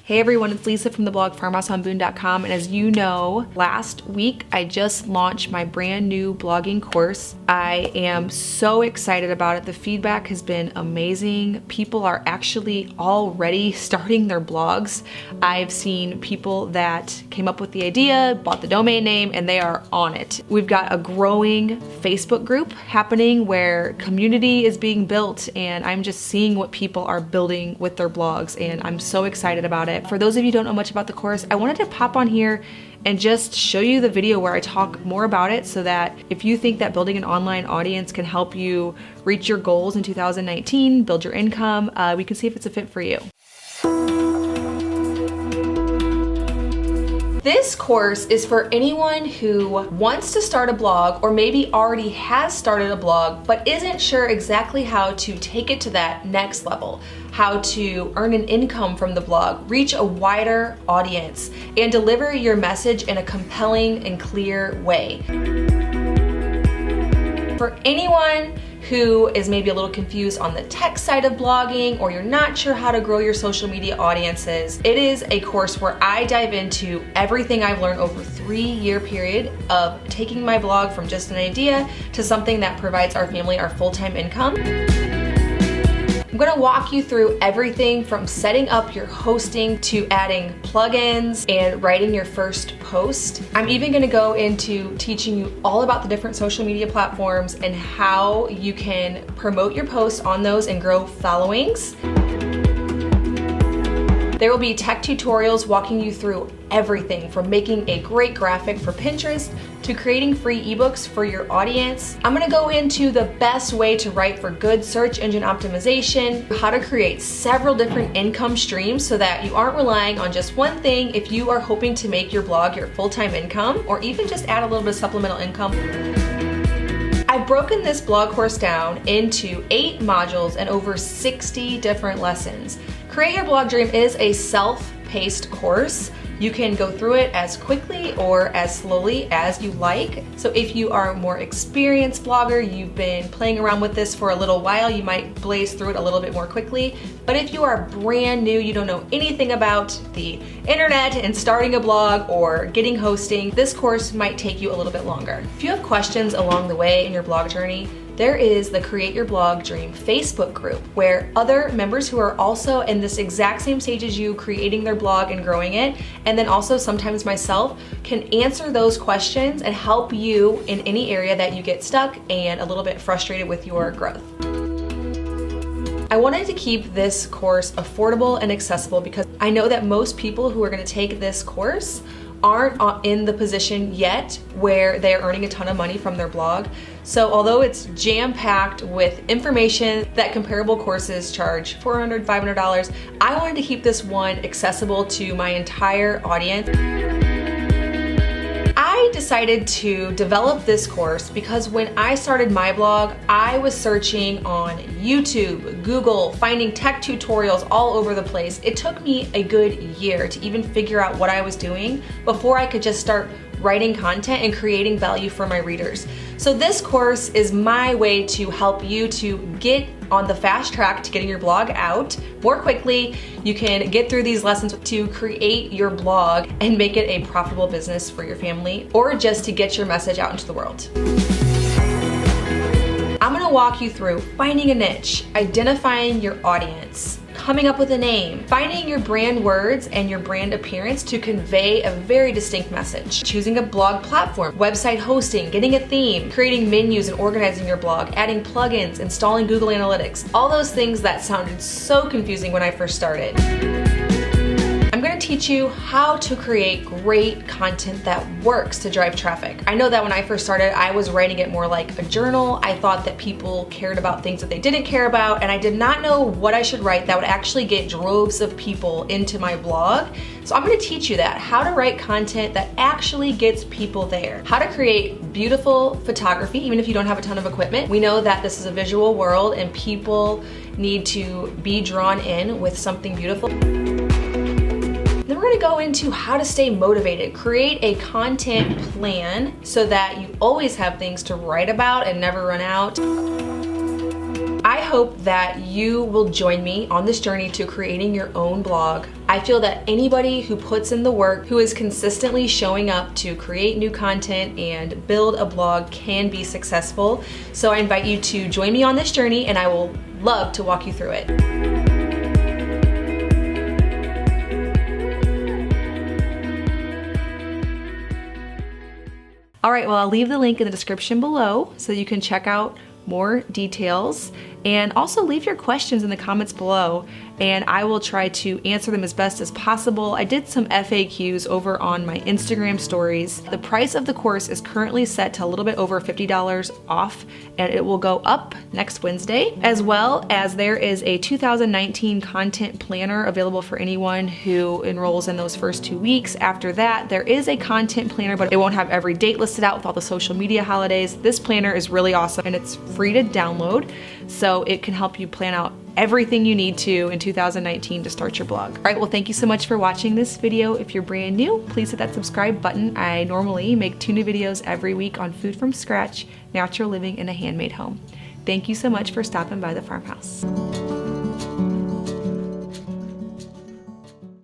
Hey everyone, it's Lisa from the blog Farmhouse on Boone.com, and as you know, last week I just launched my brand new blogging course. I am so excited about it. The feedback has been amazing. People are actually already starting their blogs. I've seen people that came up with the idea, bought the domain name, and they are on it. We've got a growing Facebook group happening where community is being built, and I'm just seeing what people are building with their blogs, and I'm so excited about it. For those of you who don't know much about the course, I wanted to pop on here and just show you the video where I talk more about it so that if you think that building an online audience can help you reach your goals in 2019, build your income, we can see if it's a fit for you. This course is for anyone who wants to start a blog or maybe already has started a blog but isn't sure exactly how to take it to that next level, how to earn an income from the blog, reach a wider audience, and deliver your message in a compelling and clear way. For anyone who is maybe a little confused on the tech side of blogging, or you're not sure how to grow your social media audiences, it is a course where I dive into everything I've learned over a 3-year period of taking my blog from just an idea to something that provides our family our full-time income. I'm gonna walk you through everything from setting up your hosting to adding plugins and writing your first post. I'm even gonna go into teaching you all about the different social media platforms and how you can promote your posts on those and grow followings. There will be tech tutorials walking you through everything from making a great graphic for Pinterest to creating free ebooks for your audience. I'm gonna go into the best way to write for good search engine optimization, how to create several different income streams so that you aren't relying on just one thing if you are hoping to make your blog your full-time income or even just add a little bit of supplemental income. I've broken this blog course down into 8 modules and over 60 different lessons. Create Your Blog Dream is a self-paced course. You can go through it as quickly or as slowly as you like. So if you are a more experienced blogger, you've been playing around with this for a little while, you might blaze through it a little bit more quickly. But if you are brand new, you don't know anything about the internet and starting a blog or getting hosting, this course might take you a little bit longer. If you have questions along the way in your blog journey, there is the Create Your Blog Dream Facebook group where other members who are also in this exact same stage as you, creating their blog and growing it, and then also sometimes myself, can answer those questions and help you in any area that you get stuck and a little bit frustrated with your growth. I wanted to keep this course affordable and accessible because I know that most people who are going to take this course aren't in the position yet where they're earning a ton of money from their blog. So although it's jam-packed with information that comparable courses charge $400, $500, I wanted to keep this one accessible to my entire audience. I decided to develop this course because when I started my blog, I was searching on YouTube, Google, finding tech tutorials all over the place. It took me a good year to even figure out what I was doing before I could just start writing content and creating value for my readers. So this course is my way to help you to get on the fast track to getting your blog out more quickly. You can get through these lessons to create your blog and make it a profitable business for your family or just to get your message out into the world. I'm gonna walk you through finding a niche, identifying your audience, coming up with a name, finding your brand words and your brand appearance to convey a very distinct message, choosing a blog platform, website hosting, getting a theme, creating menus and organizing your blog, adding plugins, installing Google Analytics, all those things that sounded so confusing when I first started. I'm going to teach you how to create great content that works to drive traffic. I know that when I first started, I was writing it more like a journal. I thought that people cared about things that they didn't care about, and I did not know what I should write that would actually get droves of people into my blog. So I'm going to teach you that, how to write content that actually gets people there, how to create beautiful photography, even if you don't have a ton of equipment. We know that this is a visual world and people need to be drawn in with something beautiful. Then we're gonna go into how to stay motivated, create a content plan so that you always have things to write about and never run out. I hope that you will join me on this journey to creating your own blog. I feel that anybody who puts in the work, who is consistently showing up to create new content and build a blog can be successful. So I invite you to join me on this journey, and I will love to walk you through it. All right, well, I'll leave the link in the description below so you can check out more details, and also leave your questions in the comments below and I will try to answer them as best as possible. I did some FAQs over on my Instagram stories. The price of the course is currently set to a little bit over $50 off, and it will go up next Wednesday, as well as there is a 2019 content planner available for anyone who enrolls in those first 2 weeks. After that, there is a content planner, but it won't have every date listed out with all the social media holidays. This planner is really awesome and it's free to download, so it can help you plan out everything you need to in 2019 to start your blog. All right, well, thank you so much for watching this video. If you're brand new, please hit that subscribe button. I normally make 2 new videos every week on food from scratch, natural living in a handmade home. Thank you so much for stopping by the farmhouse.